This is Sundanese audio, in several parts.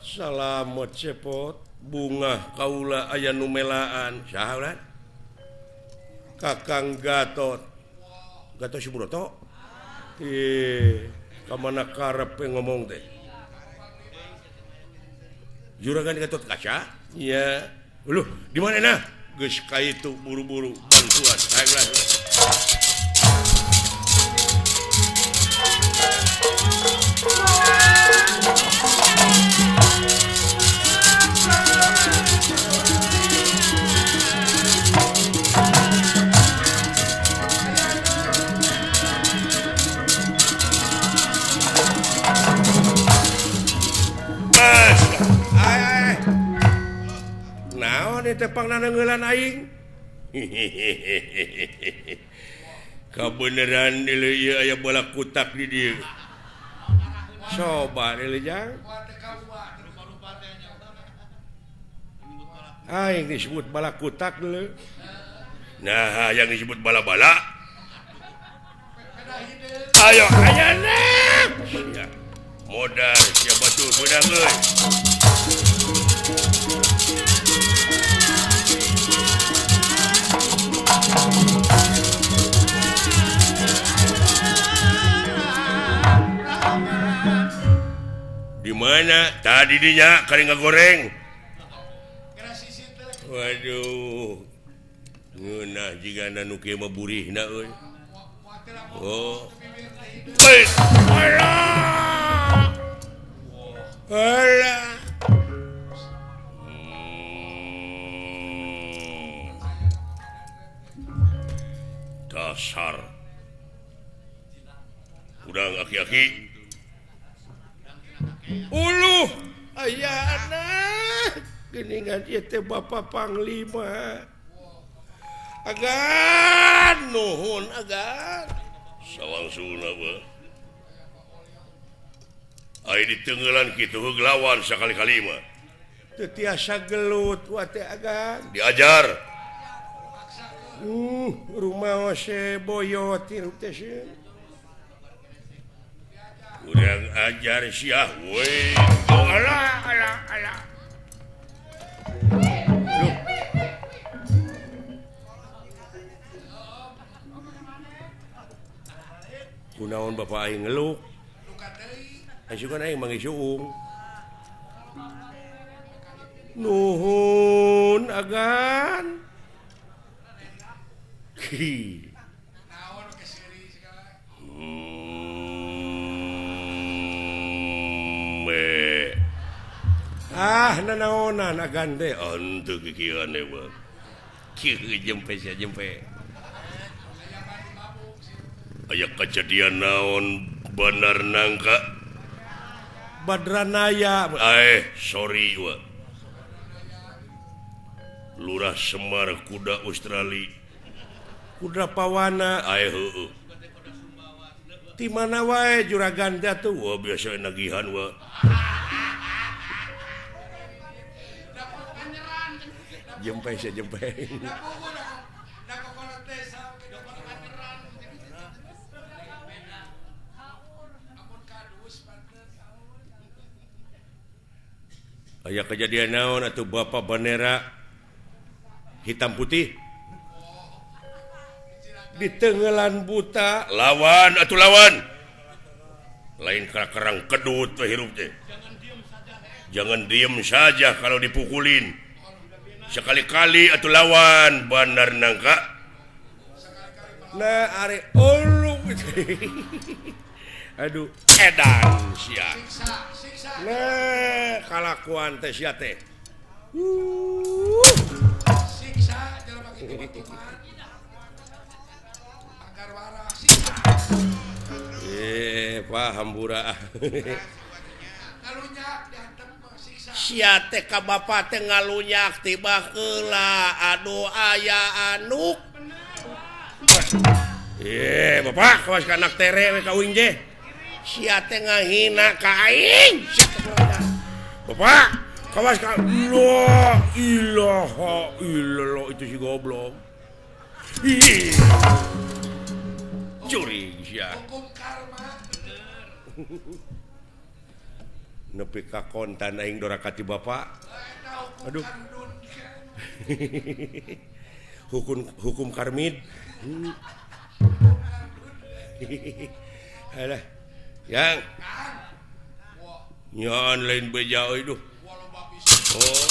Salamet cepot bunga kaula aya numelaan sahabat Kakang Gatot Subroto kemana karep ngomong teh Juragan Gatot Kaca iya di mana nah geus ka itu buru-buru bantuan tepang nanangeulan aing kabeneran deuleu ieu aya bola kutak di dieu coba deuleu jang aing disebut bala kutak deuleu nah yang disebut bala-bala ayo ayana modal sia batur beudang euy di mana tadi dinya kali ngagoreng waduh ngeunah jigana nu kieu mah burihna euy oh alah dasar udang aki-aki uluh ayana geningan ieu teh Bapak Panglima agan nuhun agan sawangsuna mah ai diteungeulan kitu heuglawan sakali-kali mah teu tiasa gelut wa teh agan diajar rumah se boyot ieu teh urang ajar sia we alah kunaon bapak aing ngeluk asukan aing mangisuung nuhun agan nanaonan agan teh ontu kikieuan teh mah kieu jempe sia jempe aya kejadian naon bener nangka Badranaya sorry wa Lurah Semar kuda Australia kuda pawana heueuh di mana wae juragan tuh wah biasa nagihan wa jempe sia jempe aya kejadian naon atuh Bapak Bandera hitam putih di tenggelan buta lawan atuh lawan lain kerang kedut hirup teh jangan diem saja kalau dipukulin sekali-kali atuh lawan bener nangka nah are ulung aduh edan sia nah kalakuan teh sia teh siksa jelema kitu batuman agar waras siksa paham burah ngalunyak diantem siksa sia teh ka bapa teh ngalunyak tiba heula aduh aya anu bapak kawas ka anak tere we kawin je sia teh ngahina ka aing bapak kawas ka la ilaha illallah itu si goblok curi nepi ka kontan aing dorakati bapak aduh hukum karmid alah yang nyan lain beja euy duh oh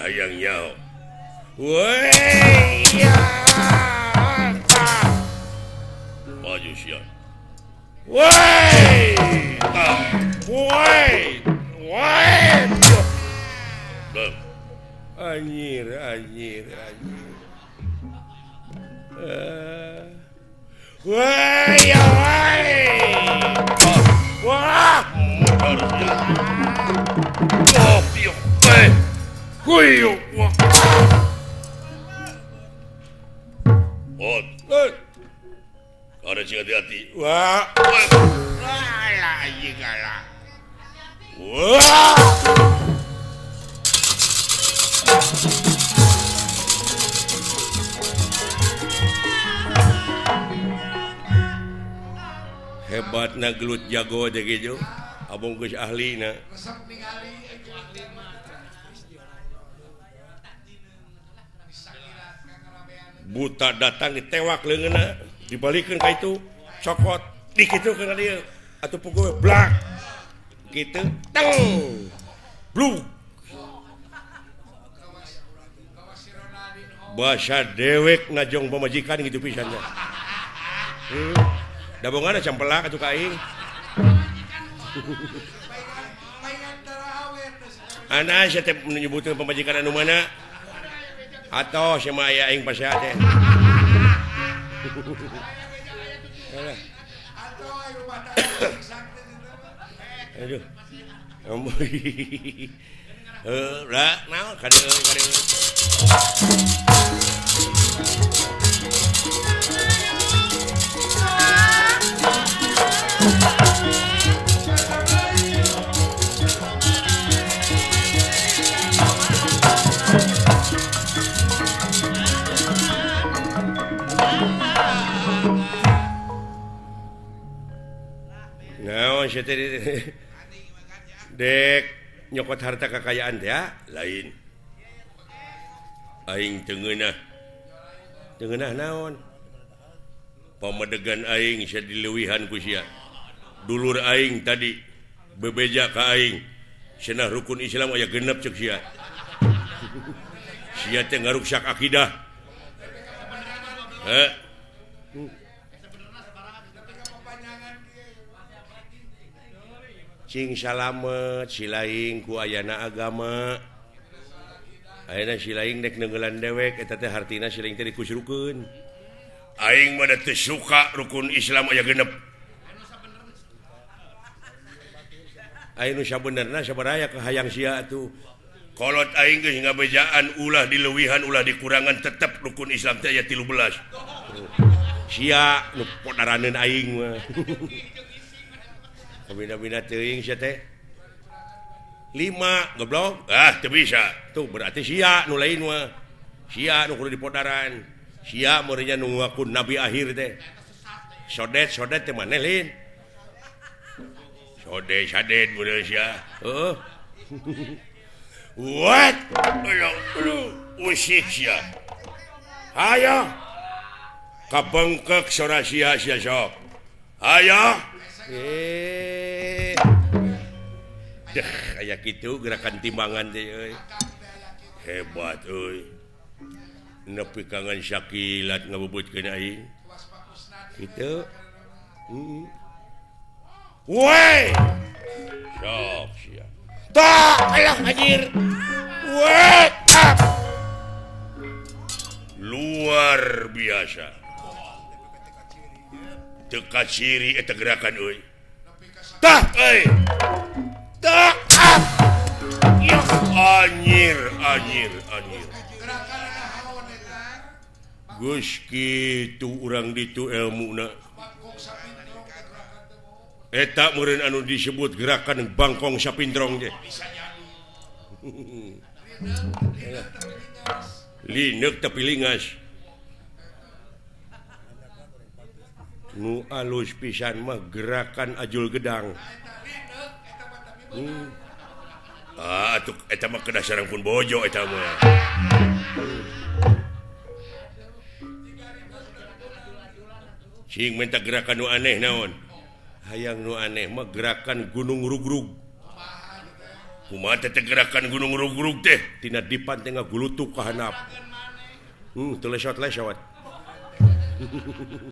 hayang nyao. Woi ya. Maju siang. Woi. Woi. Woi. Anjir. Woi ya woi. Wah. Kopi. Kuyu. Ot. Ada sing hati-hati. Wah. Lah iya gala. Wah. Hebatna gelut jago teh kitu. Abong geus ahlina. Resep ningali buta datang ditewak leungeunna dibalikeun ka itu cokot dikitukeun ka dieu atuh pukul blak kitu teng bluk bahasa dewek ngajong pamajikan gitu pisannya dabonganna campelak atuh ka aing ana saya teh menyebutkeun pamajikan anu mana atau sama aya aing pasehat teh. Aduh. Lah, naon kadeu. Dek nyokot harta kekayaan teh lain aing teungeunah naon pamadegan aing sia dileuwihan ku sia dulur aing tadi bebeja ka aing cenah rukun Islam aya genep ceuk sia sia teh ngaruksak akidah cing salamet silaing ku ayana agama ayeuna silaing dek neunggelan dewek eta teh hartina silaing teh dikusrukeun aing mah teu suka rukun Islam aya genep aya nu sabenerna sabaraha hayang sia atuh kolot aing geus ngabejaan ulah dileuwihan ulah dikurangan tetep rukun Islam teh aya 13 sia nu podaraneun aing mah bina-bina teuing sia teh 5 goblok teu bisa tuh berarti sia nu lain mah sia nu kudu dipodaran sia meureunnya nu ngaku nabi akhir teh sodet teh maneh lin sodet meureun sia what usik sia hayo kabengkek sora sia sok hayo kayak gitu gerakan timbangan teh euy hebat euy nepi kangen syakilat ngabubutkeun aing kitu woi sok sia tah alah anjir woi luar biasa teka ciri eta gerakan euy tah euy tah yo Anjir Guski itu orang ditu ilmu etak meureun anu disebut gerakan bangkong sapindrong ge lineuk tapi lingas nu alus pisan mah gerakan ajul gedang atuh eta mah kedasaran pun bojo eta mah cing minta gerakan nu aneh naon hayang nu aneh mah gerakan gunung rugrug kumaha teh gerakan gunung rugrug teh tina dipan teh ngagulutuk ka handap teu lesot-lesot